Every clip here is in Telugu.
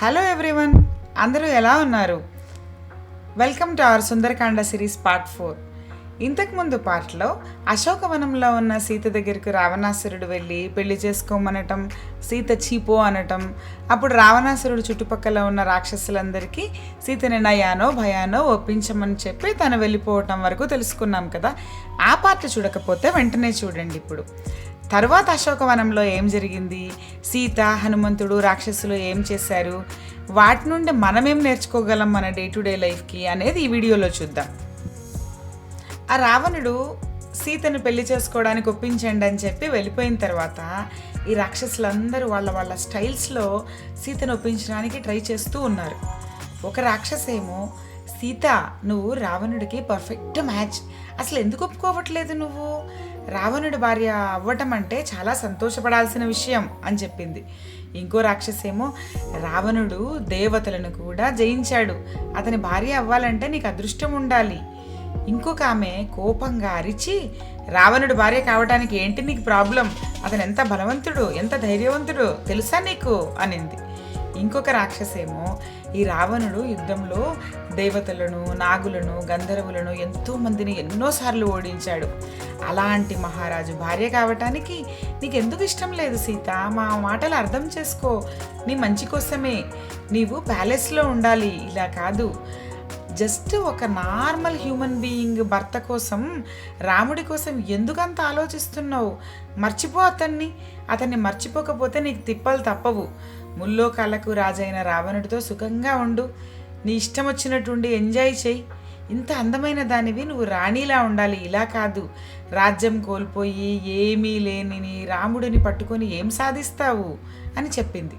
హలో ఎవ్రీవన్, అందరూ ఎలా ఉన్నారు? Welcome to our Sundarakanda series part 4. ఇంతకుముందు పార్ట్లో అశోకవనంలో ఉన్న సీత దగ్గరకు రావణాసురుడు వెళ్ళి పెళ్లి చేసుకోమనటం, సీత చీపో అనటం, అప్పుడు రావణాసురుడు చుట్టుపక్కల ఉన్న రాక్షసులందరికీ సీతని నయానో భయానో ఒప్పించమని చెప్పి తను వెళ్ళిపోవటం వరకు తెలుసుకున్నాం కదా. ఆ పార్ట్ చూడకపోతే వెంటనే చూడండి. ఇప్పుడు తరువాత అశోకవనంలో ఏం జరిగింది, సీత, హనుమంతుడు, రాక్షసులు ఏం చేశారు, వాటి నుండి మనమేం నేర్చుకోగలం మన డే టు డే లైఫ్కి అనేది ఈ వీడియోలో చూద్దాం. ఆ రావణుడు సీతను పెళ్లి చేసుకోవడానికి ఒప్పించండి అని చెప్పి వెళ్ళిపోయిన తర్వాత ఈ రాక్షసులందరూ వాళ్ళ స్టైల్స్లో సీతను ఒప్పించడానికి ట్రై చేస్తూ ఉన్నారు. ఒక రాక్షసేమో, సీత నువ్వు రావణుడికి పర్ఫెక్ట్ మ్యాచ్, అసలు ఎందుకు ఒప్పుకోవట్లేదు, నువ్వు రావణుడి భార్య అవ్వటం అంటే చాలా సంతోషపడాల్సిన విషయం అని చెప్పింది. ఇంకో రాక్షసేమో, రావణుడు దేవతలను కూడా జయించాడు, అతని భార్య అవ్వాలంటే నీకు అదృష్టం ఉండాలి. ఇంకొక ఆమె కోపంగా అరిచి, రావణుడి భార్య కావడానికి ఏంటి నీకు ప్రాబ్లం, అతను ఎంత బలవంతుడు, ఎంత ధైర్యవంతుడు తెలుసా నీకు అనింది. ఇంకొక రాక్షసేమో, ఈ రావణుడు యుద్ధంలో దేవతలను, నాగులను, గంధర్వులను ఎంతోమందిని ఎన్నోసార్లు ఓడించాడు, అలాంటి మహారాజు భార్య కావటానికి నీకెందుకు ఇష్టం లేదు సీత, మా మాటలు అర్థం చేసుకో, నీ మంచి కోసమే, నీవు ప్యాలెస్లో ఉండాలి, ఇలా కాదు. జస్ట్ ఒక నార్మల్ హ్యూమన్ బీయింగ్ భర్త కోసం, రాముడి కోసం ఎందుకంత ఆలోచిస్తున్నావు, మర్చిపో అతన్ని మర్చిపోకపోతే నీకు తిప్పలు తప్పవు. ముల్లోకాలకు రాజైన రావణుడితో సుఖంగా ఉండు, నీ ఇష్టం వచ్చినట్టుండి ఎంజాయ్ చేయి, ఇంత అందమైన దానివి నువ్వు రాణిలా ఉండాలి, ఇలా కాదు. రాజ్యం కోల్పోయి ఏమీ లేని రాముడిని పట్టుకొని ఏం సాధిస్తావు అని చెప్పింది.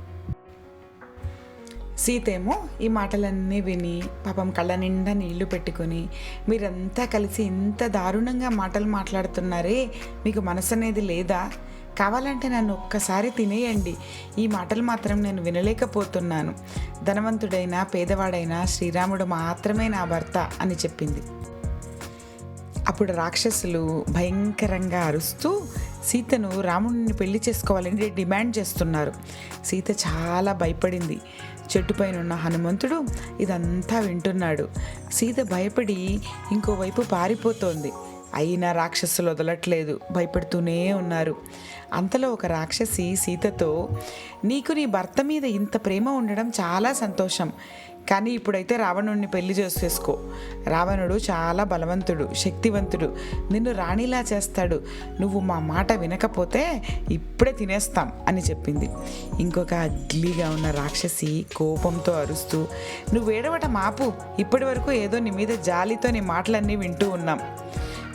సీతేమో ఈ మాటలన్నీ విని పాపం కళ్ళ నిండా నీళ్లు పెట్టుకొని, మీరంతా కలిసి ఇంత దారుణంగా మాటలు మాట్లాడుతున్నారే, మీకు మనసు అనేది లేదా, కావాలంటే నన్ను ఒక్కసారి తినేయండి, ఈ మాటలు మాత్రం నేను వినలేకపోతున్నాను, ధనవంతుడైనా పేదవాడైనా శ్రీరాముడు మాత్రమే నా భర్త అని చెప్పింది. అప్పుడు రాక్షసులు భయంకరంగా అరుస్తూ సీతను రాముడిని పెళ్లి చేసుకోవాలని డిమాండ్ చేస్తున్నారు. సీత చాలా భయపడింది. చెట్టుపైన ఉన్న హనుమంతుడు ఇదంతా వింటున్నాడు. సీత భయపడి ఇంకోవైపు పారిపోతోంది. అయినా రాక్షసులు వదలట్లేదు, భయపడుతూనే ఉన్నారు. అంతలో ఒక రాక్షసి సీతతో, నీకు నీ భర్త మీద ఇంత ప్రేమ ఉండడం చాలా సంతోషం, కానీ ఇప్పుడైతే రావణుడిని పెళ్లి చేసేసుకో, రావణుడు చాలా బలవంతుడు, శక్తివంతుడు, నిన్ను రాణిలా చేస్తాడు, నువ్వు మా మాట వినకపోతే ఇప్పుడే తినేస్తాం అని చెప్పింది. ఇంకొక అగ్లీగా ఉన్న రాక్షసి కోపంతో అరుస్తూ, నువ్వు ఏడవటం ఆపు, ఇప్పటి వరకు ఏదో నీ మీద జాలితో నీ మాటలన్నీ వింటూ ఉన్నాం,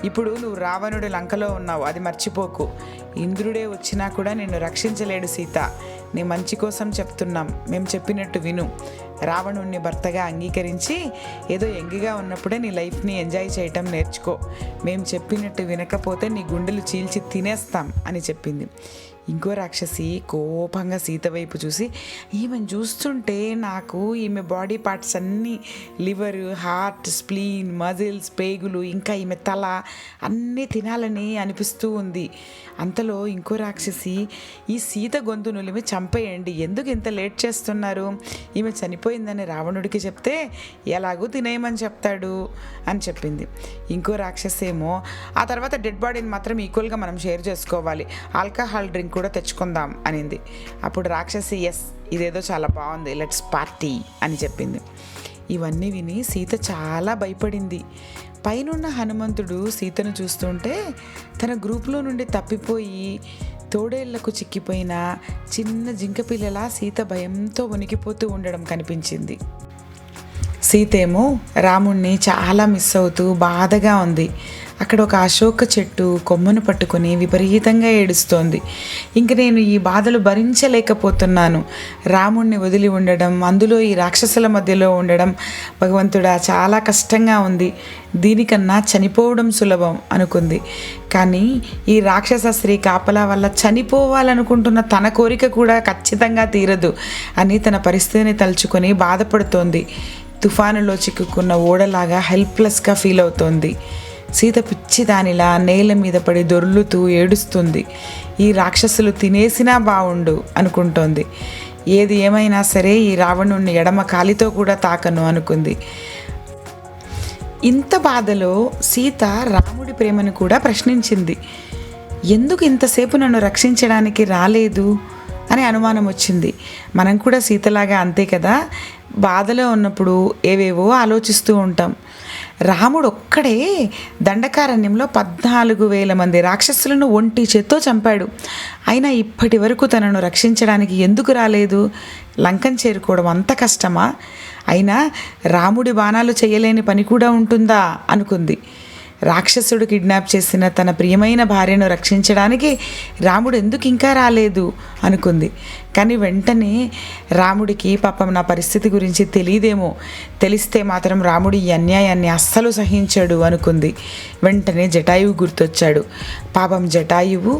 ఇప్పుడు నువ్వు రావణుడి లంకలో ఉన్నావు, అది మర్చిపోకు, ఇంద్రుడే వచ్చినా కూడా నిన్ను రక్షించలేడు సీత, నీ మంచి కోసం చెప్తున్నాం, మేము చెప్పినట్టు విను, రావణుడిని భర్తగా అంగీకరించి ఏదో యంగిగా ఉన్నప్పుడే నీ లైఫ్ని ఎంజాయ్ చేయటం నేర్చుకో, మేము చెప్పినట్టు వినకపోతే నీ గుండెలు చీల్చి తినేస్తాం అని చెప్పింది. ఇంకో రాక్షసి కోపంగా సీత వైపు చూసి, ఈమెను చూస్తుంటే నాకు ఈమె బాడీ పార్ట్స్ అన్నీ, లివర్, హార్ట్, స్ప్లీన్, మజిల్స్, పేగులు, ఇంకా ఈమె తల అన్నీ తినాలని అనిపిస్తూ ఉంది. అంతలో ఇంకో రాక్షసి, ఈ సీత గొంతు నులిమి చంపేయండి, ఎందుకు ఇంత లేట్ చేస్తున్నారు, ఈమె చనిపోయిందని రావణుడికి చెప్తే ఎలాగూ తినేయమని చెప్తాడు అని చెప్పింది. ఇంకో రాక్షసేమో, ఆ తర్వాత డెడ్ బాడీని మాత్రం ఈక్వల్గా మనం షేర్ చేసుకోవాలి, ఆల్కహాల్ డ్రింక్ కూడా తెచ్చుకుందాం అనింది. అప్పుడు రాక్షసి, ఎస్ ఇదేదో చాలా బాగుంది, లెట్స్ పార్టీ అని చెప్పింది. ఇవన్నీ విని సీత చాలా భయపడింది. పైనున్న హనుమంతుడు సీతను చూస్తుంటే తన గ్రూప్లో నుండి తప్పిపోయి తోడేళ్లకు చిక్కిపోయిన చిన్న జింక పిల్లలా సీత భయంతో వణికిపోతూ ఉండడం కనిపించింది. సీతేమో రాముణ్ణి చాలా మిస్ అవుతూ బాధగా ఉంది. అక్కడ ఒక అశోక చెట్టు కొమ్మను పట్టుకొని విపరీతంగా ఏడుస్తోంది. ఇంక నేను ఈ బాధలు భరించలేకపోతున్నాను, రాముణ్ణి వదిలి ఉండడం, అందులో ఈ రాక్షసుల మధ్యలో ఉండడం, భగవంతుడా చాలా కష్టంగా ఉంది, దీనికన్నా చనిపోవడం సులభం అనుకుంది. కానీ ఈ రాక్షస స్త్రీ కాపలా వల్ల చనిపోవాలనుకుంటున్న తన కోరిక కూడా ఖచ్చితంగా తీరదు అని తన పరిస్థితిని తలుచుకొని బాధపడుతోంది. తుఫానులో చిక్కుకున్న ఓడలాగా హెల్ప్లెస్గా ఫీల్ అవుతోంది. సీత పిచ్చి దానిలా నేల మీద పడి దొర్లుతూ ఏడుస్తుంది. ఈ రాక్షసులు తినేసినా బావుండు అనుకుంటోంది. ఏది ఏమైనా సరే ఈ రావణుణ్ణి ఎడమ కాలితో కూడా తాకను అనుకుంది. ఇంత బాధలో సీత రాముడి ప్రేమను కూడా ప్రశ్నించింది. ఎందుకు ఇంతసేపు నన్ను రక్షించడానికి రాలేదు అని అనుమానం వచ్చింది. మనం కూడా సీతలాగా అంతే కదా, బాధలో ఉన్నప్పుడు ఏవేవో ఆలోచిస్తూ ఉంటాం. రాముడు ఒక్కడే దండకారణ్యంలో 14,000 మంది రాక్షసులను ఒంటి చేత్తో చంపాడు. అయినా ఇప్పటి వరకు తనను రక్షించడానికి ఎందుకు రాలేదు? లంకను చేరుకోవడం అంత కష్టమా? అయినా రాముడి బాణాలు చేయలేని పని కూడా ఉంటుందా అనుకుంది. రాక్షసుడు కిడ్నాప్ చేసిన తన ప్రియమైన భార్యను రక్షించడానికి రాముడు ఎందుకు ఇంకా రాలేదు అనుకుంది. కానీ వెంటనే రాముడికి పాపం నా పరిస్థితి గురించి తెలియదేమో, తెలిస్తే మాత్రం రాముడు ఈ అన్యాయాన్ని అస్సలు సహించాడు అనుకుంది. వెంటనే జటాయువు గుర్తొచ్చాడు. పాపం జటాయువు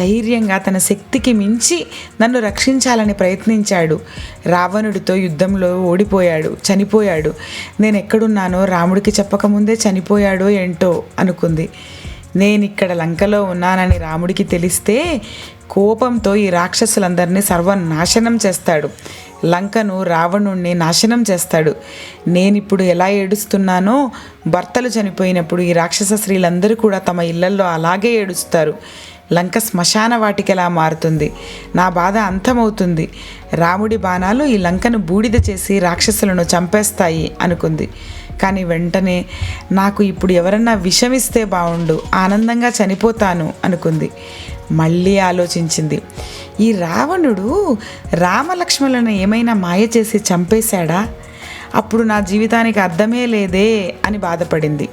ధైర్యంగా తన శక్తికి మించి నన్ను రక్షించాలని ప్రయత్నించాడు. రావణుడితో యుద్ధంలో ఓడిపోయాడు, చనిపోయాడు. నేను ఎక్కడున్నానో రాముడికి చెప్పకముందే చనిపోయాడో ఏంటో అనుకుంది. నేనిక్కడ లంకలో ఉన్నానని రాముడికి తెలిస్తే కోపంతో ఈ రాక్షసులందరినీ సర్వనాశనం చేస్తాడు. లంకను రావణుణ్ణి నాశనం చేస్తాడు. నేనిప్పుడు ఎలా ఏడుస్తున్నానో భర్తలు చనిపోయినప్పుడు ఈ రాక్షస స్త్రీలందరూ కూడా తమ ఇళ్లల్లో అలాగే ఏడుస్తారు. లంక శ్మశాన వాటికలా మారుతుంది. నా బాధ అంతమవుతుంది. రాముడి బాణాలు ఈ లంకను బూడిద చేసి రాక్షసులను చంపేస్తాయి అనుకుంది. కానీ వెంటనే నాకు ఇప్పుడు ఎవరన్నా విషమిస్తే బాగుండు, ఆనందంగా చనిపోతాను అనుకుంది. మళ్ళీ ఆలోచించింది. ఈ రావణుడు రామలక్ష్మణులను ఏమైనా మాయ చేసి చంపేశాడా? అప్పుడు నా జీవితానికి అర్థమే లేదే అని బాధపడింది.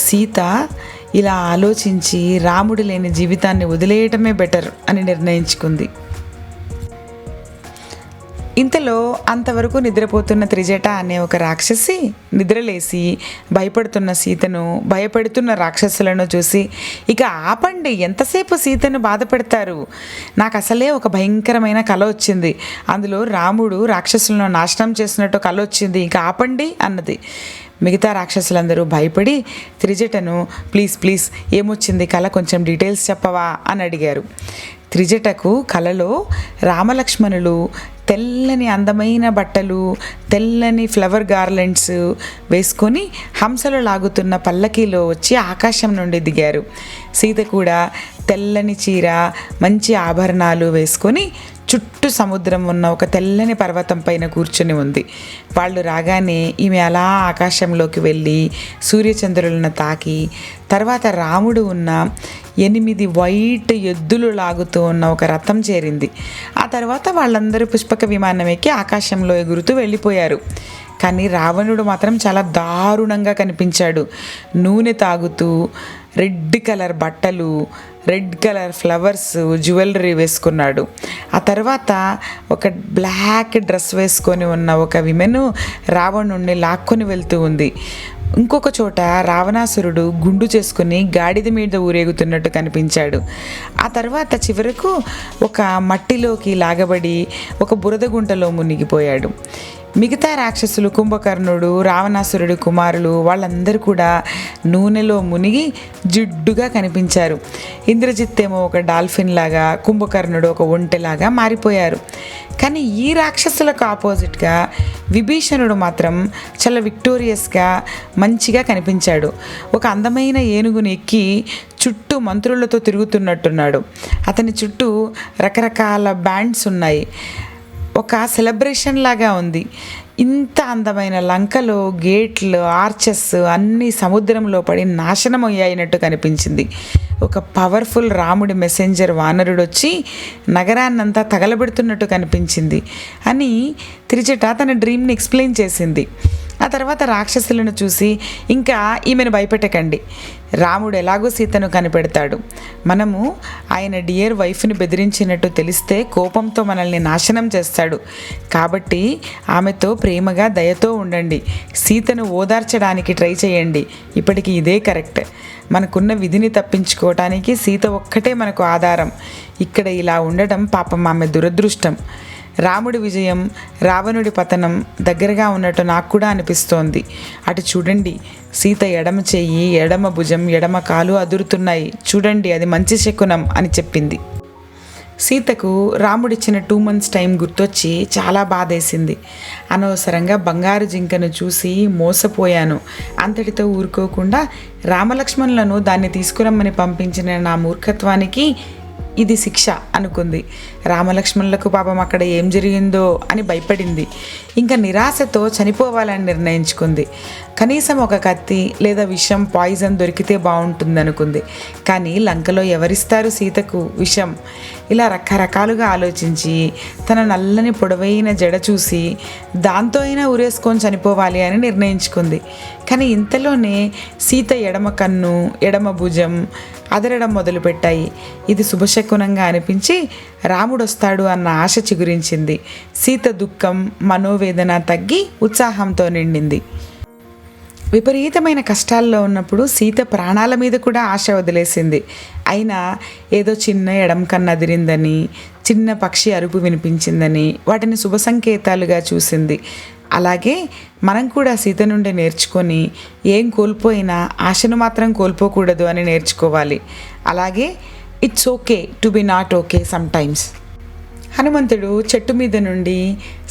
సీత ఇలా ఆలోచించి రాముడు లేని జీవితాన్ని వదిలేయటమే బెటర్ అని నిర్ణయించుకుంది. ఇంతలో అంతవరకు నిద్రపోతున్న త్రిజట అనే ఒక రాక్షసి నిద్రలేసి భయపడుతున్న సీతను, భయపెడుతున్న రాక్షసులను చూసి, ఇక ఆపండి, ఎంతసేపు సీతను బాధ పెడతారు? నాకు అసలే ఒక భయంకరమైన కల వచ్చింది. అందులో రాముడు రాక్షసులను నాశనం చేసినట్టు కల వచ్చింది, ఇక ఆపండి అన్నది. మిగతా రాక్షసులందరూ భయపడి త్రిజటను ప్లీజ్ ఏమొచ్చింది కల, కొంచెం డీటెయిల్స్ చెప్పవా అని అడిగారు. త్రిజటకు కలలో రామలక్ష్మణులు తెల్లని అందమైన బట్టలు, తెల్లని ఫ్లవర్ గార్లెండ్స్ వేసుకొని హంసలు లాగుతున్న పల్లకీలో వచ్చి ఆకాశం నుండి దిగారు. సీత కూడా తెల్లని చీర, మంచి ఆభరణాలు వేసుకొని చుట్టూ సముద్రం ఉన్న ఒక తెల్లని పర్వతం పైన కూర్చొని ఉంది. వాళ్ళు రాగానే ఈమె అలా ఆకాశంలోకి వెళ్ళి సూర్యచంద్రులను తాకి, తర్వాత రాముడు ఉన్న 8 వైట్ ఎద్దులు లాగుతూ ఉన్న ఒక రథం చేరింది. ఆ తర్వాత వాళ్ళందరూ పుష్పక విమానం ఎక్కి ఆకాశంలో ఎగురుతూ వెళ్ళిపోయారు. కానీ రావణుడు మాత్రం చాలా దారుణంగా కనిపించాడు. నూనె తాగుతూ, రెడ్ కలర్ బట్టలు, రెడ్ కలర్ ఫ్లవర్స్, జ్యువెలరీ వేసుకున్నాడు. ఆ తర్వాత ఒక బ్లాక్ డ్రెస్ వేసుకొని ఉన్న ఒక విమెను రావణుణ్ణి లాక్కొని వెళ్తూ ఉంది. ఇంకొక చోట రావణాసురుడు గుండు చేసుకుని గాడిద మీద ఊరేగుతున్నట్టు కనిపించాడు. ఆ తర్వాత చివరకు ఒక మట్టిలోకి లాగబడి ఒక బురద గుంటలో మునిగిపోయాడు. మిగతా రాక్షసులు, కుంభకర్ణుడు, రావణాసురుడి కుమారులు, వాళ్ళందరూ కూడా నూనెలో మునిగి జిడ్డుగా కనిపించారు. ఇంద్రజిత్ ఏమో ఒక డాల్ఫిన్ లాగా, కుంభకర్ణుడు ఒక ఒంటెలాగా మారిపోయారు. కానీ ఈ రాక్షసులకు ఆపోజిట్గా విభీషణుడు మాత్రం చాలా విక్టోరియస్గా మంచిగా కనిపించాడు. ఒక అందమైన ఏనుగుని ఎక్కి చుట్టూ మంత్రులతో తిరుగుతున్నట్టున్నాడు. అతని చుట్టూ రకరకాల బ్యాండ్స్ ఉన్నాయి. ఒక సెలబ్రేషన్ లాగా ఉంది. ఇంత అందమైన లంకలో గేట్లు, ఆర్చెస్ అన్నీ సముద్రంలో పడి నాశనం అయ్యాయినట్టు కనిపించింది. ఒక పవర్ఫుల్ రాముడి మెసెంజర్ వానరుడు వచ్చి నగరాన్నంతా తగలబెడుతున్నట్టు కనిపించింది అని త్రిజట తన డ్రీమ్ని ఎక్స్ప్లెయిన్ చేసింది. ఆ తర్వాత రాక్షసులను చూసి, ఇంకా ఈమెను భయపెట్టకండి, రాముడు ఎలాగో సీతను కనిపెడతాడు, మనము ఆయన డియర్ వైఫ్ని బెదిరించినట్టు తెలిస్తే కోపంతో మనల్ని నాశనం చేస్తాడు, కాబట్టి ఆమెతో ప్రేమగా దయతో ఉండండి, సీతను ఓదార్చడానికి ట్రై చేయండి, ఇప్పటికి ఇదే కరెక్ట్, మనకున్న విధిని తప్పించుకోవటానికి సీత ఒక్కటే మనకు ఆధారం, ఇక్కడ ఇలా ఉండటం పాపం ఆమె దురదృష్టం, రాముడి విజయం, రావణుడి పతనం దగ్గరగా ఉన్నట్టు నాకు కూడా అనిపిస్తోంది, అటు చూడండి, సీత ఎడమ చెయ్యి, ఎడమ భుజం, ఎడమ కాలు అదురుతున్నాయి, చూడండి అది మంచి శకునం అని చెప్పింది. సీతకు రాముడిచ్చిన 2 months టైం గుర్తొచ్చి చాలా బాధేసింది. అనవసరంగా బంగారు జింకను చూసి మోసపోయాను. అంతటితో ఊరుకోకుండా రామలక్ష్మణులను దాన్ని తీసుకురమ్మని పంపించిన నా మూర్ఖత్వానికి ఇది శిక్ష అనుకుంది. రామలక్ష్మణులకు పాపం అక్కడ ఏం జరిగిందో అని భయపడింది. ఇంకా నిరాశతో చనిపోవాలని నిర్ణయించుకుంది. కనీసం ఒక కత్తి లేదా విషం, పాయిజన్ దొరికితే బాగుంటుంది అనుకుంది. కానీ లంకలో ఎవరిస్తారు సీతకు విషం? ఇలా రకరకాలుగా ఆలోచించి తన నల్లని పొడవైన జడ చూసి దాంతో అయినా ఉరేసుకొని చనిపోవాలి అని నిర్ణయించుకుంది. కానీ ఇంతలోనే సీత ఎడమ కన్ను, ఎడమ భుజం అదరడం మొదలుపెట్టాయి. ఇది శుభశకునంగా అనిపించి రాముడు వస్తాడు అన్న ఆశ చిగురించింది. సీత దుఃఖం, మనోవేదన తగ్గి ఉత్సాహంతో నిండింది. విపరీతమైన కష్టాల్లో ఉన్నప్పుడు సీత ప్రాణాల మీద కూడా ఆశ వదిలేసింది. అయినా ఏదో చిన్న ఎడం కన్ను అదిరిందని, చిన్న పక్షి అరుపు వినిపించిందని వాటిని శుభ సంకేతాలుగా చూసింది. అలాగే మనం కూడా సీత నుండి నేర్చుకొని ఏం కోల్పోయినా ఆశను మాత్రం కోల్పోకూడదు అని నేర్చుకోవాలి. అలాగే it's okay to be not okay sometimes. హనుమంతుడు చెట్టు మీద నుండి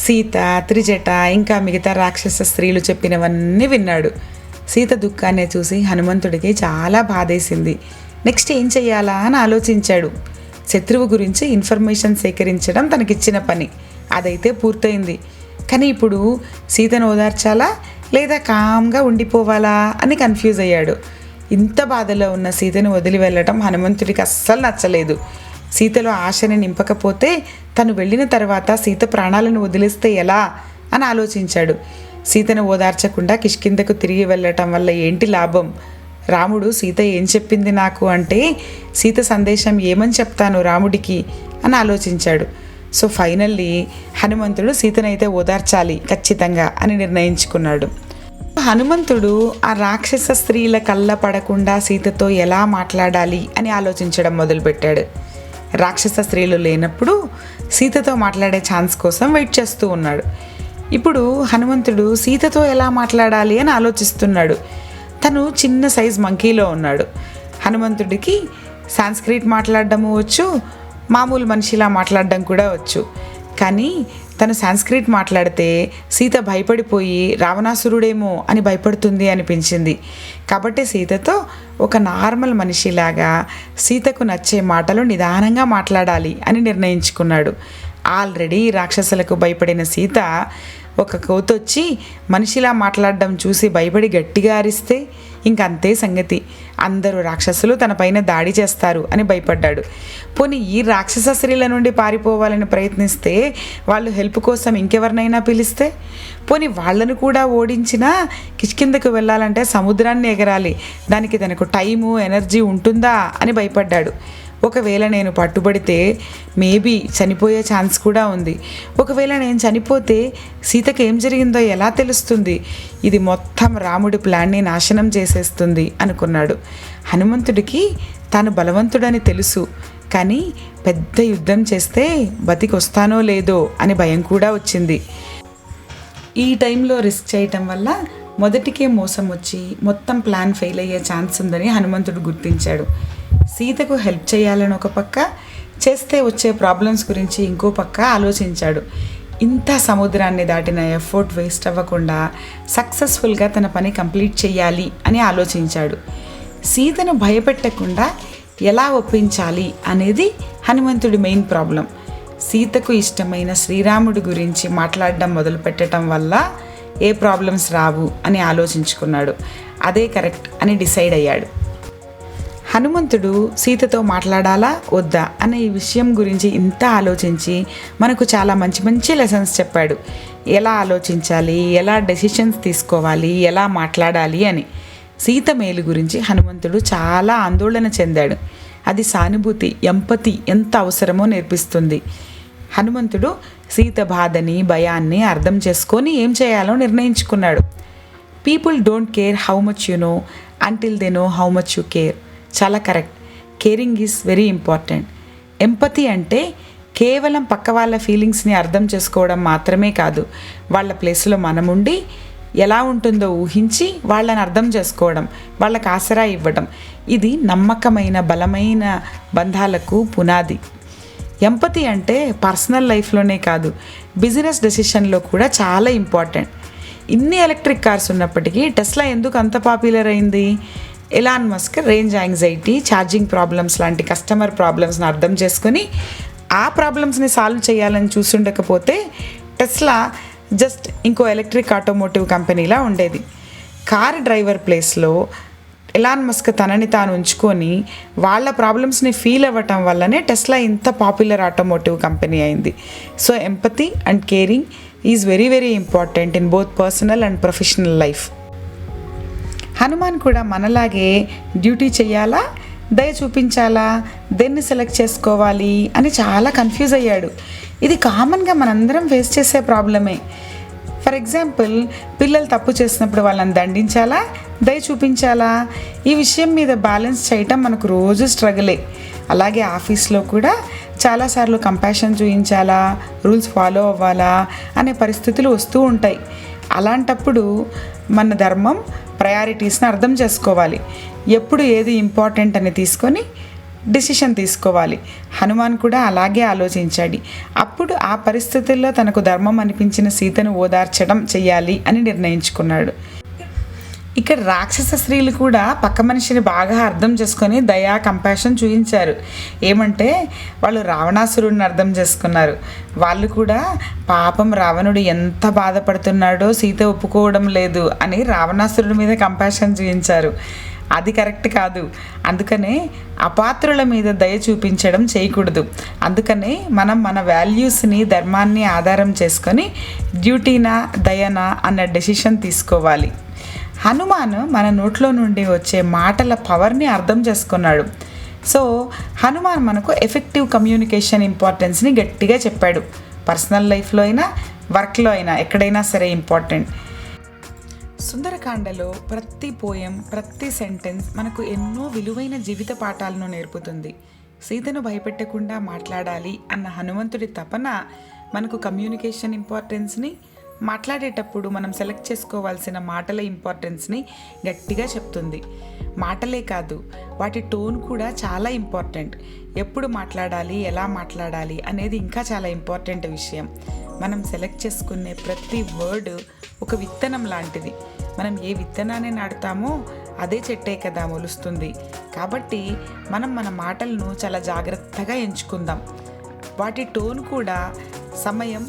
సీత, త్రిజట ఇంకా మిగతా రాక్షస స్త్రీలు చెప్పినవన్నీ విన్నాడు. సీత దుఃఖాన్ని చూసి హనుమంతుడికి చాలా బాధేసింది. నెక్స్ట్ ఏం చెయ్యాలా అని ఆలోచించాడు. శత్రువు గురించి ఇన్ఫర్మేషన్ సేకరించడం తనకిచ్చిన పని, అదైతే పూర్తయింది. కానీ ఇప్పుడు సీతను ఓదార్చాలా లేదా కామ్గా ఉండిపోవాలా అని కన్ఫ్యూజ్ అయ్యాడు. ఇంత బాధలో ఉన్న సీతను వదిలి వెళ్ళటం హనుమంతుడికి అస్సలు నచ్చలేదు. సీతలో ఆశని నింపకపోతే తను వెళ్ళిన తర్వాత సీత ప్రాణాలను వదిలేస్తే ఎలా అని ఆలోచించాడు. సీతను ఓదార్చకుండా కిష్కిందకు తిరిగి వెళ్ళటం వల్ల ఏంటి లాభం? రాముడు సీత ఏం చెప్పింది నాకు అంటే సీత సందేశం ఏమని చెప్తాను రాముడికి అని ఆలోచించాడు. సో ఫైనల్లీ హనుమంతుడు సీతనైతే ఓదార్చాలి ఖచ్చితంగా అని నిర్ణయించుకున్నాడు. హనుమంతుడు ఆ రాక్షస స్త్రీల కళ్ళ పడకుండా సీతతో ఎలా మాట్లాడాలి అని ఆలోచించడం మొదలుపెట్టాడు. రాక్షస స్త్రీలు లేనప్పుడు సీతతో మాట్లాడే ఛాన్స్ కోసం వెయిట్ చేస్తూ ఉన్నాడు. ఇప్పుడు హనుమంతుడు సీతతో ఎలా మాట్లాడాలి అని ఆలోచిస్తున్నాడు. తను చిన్న సైజ్ మంకీలో ఉన్నాడు. హనుమంతుడికి సాంస్క్రిట్ మాట్లాడడము వచ్చు, మామూలు మనిషిలా మాట్లాడడం కూడా వచ్చు. కానీ తను సాంస్క్రిట్ మాట్లాడితే సీత భయపడిపోయి రావణాసురుడేమో అని భయపడుతుంది అనిపించింది. కాబట్టి సీతతో ఒక నార్మల్ మనిషిలాగా సీతకు నచ్చే మాటలు నిదానంగా మాట్లాడాలి అని నిర్ణయించుకున్నాడు. ఆల్రెడీ రాక్షసులకు భయపడిన సీత ఒక కోతొచ్చి మనిషిలా మాట్లాడడం చూసి భయపడి గట్టిగా అరిస్తే ఇంకంతే సంగతి, అందరూ రాక్షసులు తనపైన దాడి చేస్తారు అని భయపడ్డాడు. పోనీ ఈ రాక్షస స్త్రీల నుండి పారిపోవాలని ప్రయత్నిస్తే వాళ్ళు హెల్ప్ కోసం ఇంకెవరినైనా పిలిస్తే, పోనీ వాళ్ళను కూడా ఓడించినా కిష్కిందకు వెళ్ళాలంటే సముద్రాన్ని ఎగరాలి, దానికి తనకు టైము, ఎనర్జీ ఉంటుందా అని భయపడ్డాడు. ఒకవేళ నేను పట్టుబడితే మేబీ చనిపోయే ఛాన్స్ కూడా ఉంది. ఒకవేళ నేను చనిపోతే సీతకి ఏం జరిగిందో ఎలా తెలుస్తుంది? ఇది మొత్తం రాముడి ప్లాన్ని నాశనం చేసేస్తుంది అనుకున్నాడు. హనుమంతుడికి తాను బలవంతుడని తెలుసు, కానీ పెద్ద యుద్ధం చేస్తే బతికొస్తానో లేదో అని భయం కూడా వచ్చింది. ఈ టైంలో రిస్క్ చేయటం వల్ల మొదటికే మోసం వచ్చి మొత్తం ప్లాన్ ఫెయిల్ అయ్యే ఛాన్స్ ఉందని హనుమంతుడు గుర్తించాడు. సీతకు హెల్ప్ చేయాలని ఒక పక్క, చేస్తే వచ్చే ప్రాబ్లమ్స్ గురించి ఇంకో పక్క ఆలోచించాడు. ఇంత సముద్రాన్ని దాటిన ఎఫర్ట్ వేస్ట్ అవ్వకుండా సక్సెస్ఫుల్గా తన పని కంప్లీట్ చేయాలి అని ఆలోచించాడు. సీతను భయపెట్టకుండా ఎలా ఒప్పించాలి అనేది హనుమంతుడి మెయిన్ ప్రాబ్లం. సీతకు ఇష్టమైన శ్రీరాముడి గురించి మాట్లాడడం మొదలుపెట్టడం వల్ల ఏ ప్రాబ్లమ్స్ రావు అని ఆలోచించుకున్నాడు. అదే కరెక్ట్ అని డిసైడ్ అయ్యాడు. హనుమంతుడు సీతతో మాట్లాడాలా వద్దా అనే ఈ విషయం గురించి ఇంత ఆలోచించి మనకు చాలా మంచి మంచి లెసన్స్ చెప్పాడు. ఎలా ఆలోచించాలి, ఎలా డెసిషన్స్ తీసుకోవాలి, ఎలా మాట్లాడాలి అని. సీత మేలు గురించి హనుమంతుడు చాలా ఆందోళన చెందాడు. అది సానుభూతి, ఎంపతి ఎంత అవసరమో నేర్పిస్తుంది. హనుమంతుడు సీత బాధని, భయాన్ని అర్థం చేసుకొని ఏం చేయాలో నిర్ణయించుకున్నాడు. People don't care how much you know until they know how much you care. చాలా correct. Caring is very important. Empathy అంటే కేవలం పక్క వాళ్ళ ఫీలింగ్స్ని అర్థం చేసుకోవడం మాత్రమే కాదు, వాళ్ళ ప్లేస్లో మనముండి ఎలా ఉంటుందో ఊహించి వాళ్ళని అర్థం చేసుకోవడం, వాళ్ళకి ఆసరా ఇవ్వడం. ఇది నమ్మకమైన, బలమైన బంధాలకు పునాది. ఎంపతి అంటే పర్సనల్ లైఫ్లోనే కాదు, బిజినెస్ డెసిషన్లో కూడా చాలా ఇంపార్టెంట్. ఇన్ని ఎలక్ట్రిక్ కార్స్ ఉన్నప్పటికీ టెస్లా ఎందుకు అంత పాపులర్ అయింది? Elon Musk range anxiety, charging problems లాంటి కస్టమర్ ప్రాబ్లమ్స్ని అర్థం చేసుకొని ఆ ప్రాబ్లమ్స్ని సాల్వ్ చేయాలని చూసుండకపోతే టెస్లా జస్ట్ ఇంకో ఎలక్ట్రిక్ ఆటోమోటివ్ కంపెనీలా ఉండేది. కార్ డ్రైవర్ ప్లేస్లో ఎలాన్ మస్క్ తనని తాను ఉంచుకొని వాళ్ళ ప్రాబ్లమ్స్ని ఫీల్ అవ్వటం వల్లనే టెస్లా ఇంత పాపులర్ ఆటోమోటివ్ కంపెనీ అయింది. So empathy and caring is very very important in both personal and professional life. Hanuman కూడా మనలాగే డ్యూటీ చేయాలా, దయ చూపించాలా, దేన్ని సెలెక్ట్ చేసుకోవాలి అని చాలా కన్ఫ్యూజ్ అయ్యాడు. ఇది కామన్గా మనందరం ఫేస్ చేసే ప్రాబ్లమే. ఫర్ ఎగ్జాంపుల్, పిల్లలు తప్పు చేసినప్పుడు వాళ్ళని దండించాలా, దయ చూపించాలా? ఈ విషయం మీద బ్యాలెన్స్ చేయటం మనకు రోజు స్ట్రగులే. అలాగే ఆఫీస్లో కూడా చాలాసార్లు కంపాషన్ చూపించాలా, రూల్స్ ఫాలో అవ్వాలా అనే పరిస్థితులు వస్తూ ఉంటాయి. అలాంటప్పుడు మన ధర్మం, ప్రయారిటీస్ని అర్థం చేసుకోవాలి. ఎప్పుడు ఏది ఇంపార్టెంట్ అని తీసుకొని డిసిషన్ తీసుకోవాలి. హనుమాన్ కూడా అలాగే ఆలోచించాడు. అప్పుడు ఆ పరిస్థితుల్లో తనకు ధర్మం అనిపించిన సీతను ఓదార్చడం చెయ్యాలి అని నిర్ణయించుకున్నాడు. ఇక్కడ రాక్షస స్త్రీలు కూడా పక్క మనిషిని బాగా అర్థం చేసుకొని దయా, కంపాషన్ చూపించారు. ఏమంటే వాళ్ళు రావణాసురుడిని అర్థం చేసుకున్నారు. వాళ్ళు కూడా పాపం రావణుడు ఎంత బాధపడుతున్నాడో సీత ఒప్పుకోవడం లేదు అని రావణాసురుడి మీద కంపాషన్ చూపించారు. అది కరెక్ట్ కాదు. అందుకనే అపాత్రుల మీద దయ చూపించడం చేయకూడదు. అందుకనే మనం మన వాల్యూస్ని, ధర్మాన్ని ఆధారం చేసుకొని డ్యూటీనా, దయనా అన్న డెసిషన్ తీసుకోవాలి. హనుమాన్ మన నోట్లో నుండి వచ్చే మాటల పవర్ని అర్థం చేసుకున్నాడు. సో హనుమాన్ మనకు ఎఫెక్టివ్ కమ్యూనికేషన్ ఇంపార్టెన్స్ని గట్టిగా చెప్పాడు. పర్సనల్ లైఫ్లో అయినా, వర్క్లో అయినా, ఎక్కడైనా సరే ఇంపార్టెంట్. సుందరకాండలో ప్రతి పోయం, ప్రతి సెంటెన్స్ మనకు ఎన్నో విలువైన జీవిత పాఠాలను నేర్పుతుంది. సీతను భయపెట్టకుండా మాట్లాడాలి అన్న హనుమంతుడి తపన మనకు కమ్యూనికేషన్ ఇంపార్టెన్స్ని, మాట్లాడేటప్పుడు మనం సెలెక్ట్ చేసుకోవాల్సిన మాటల ఇంపార్టెన్స్ని గట్టిగా చెప్తుంది. మాటలే కాదు, వాటి టోన్ కూడా చాలా ఇంపార్టెంట్. ఎప్పుడు మాట్లాడాలి, ఎలా మాట్లాడాలి అనేది ఇంకా చాలా ఇంపార్టెంట్ విషయం. మనం సెలెక్ట్ చేసుకునే ప్రతి వర్డ్ ఒక విత్తనం లాంటిది. మనం ఏ విత్తనాన్ని నాటుతామో అదే చెట్టే కదా మొలుస్తుంది. కాబట్టి మనం మన మాటలను చాలా జాగ్రత్తగా ఎంచుకుందాం. వాటి టోన్ కూడా సమయం,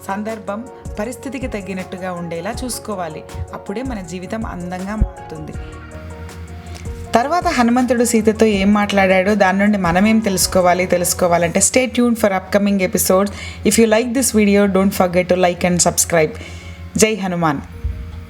సందర్భం, పరిస్థితికి తగ్గినట్టుగా ఉండేలా చూసుకోవాలి. అప్పుడే మన జీవితం అందంగా మారుతుంది. తర్వాత హనుమంతుడు సీతతో ఏం మాట్లాడాడో దాని నుండి మనమేం తెలుసుకోవాలంటే stay tune for upcoming episodes. If you like this video, don't forget to like and subscribe. జై హనుమాన్.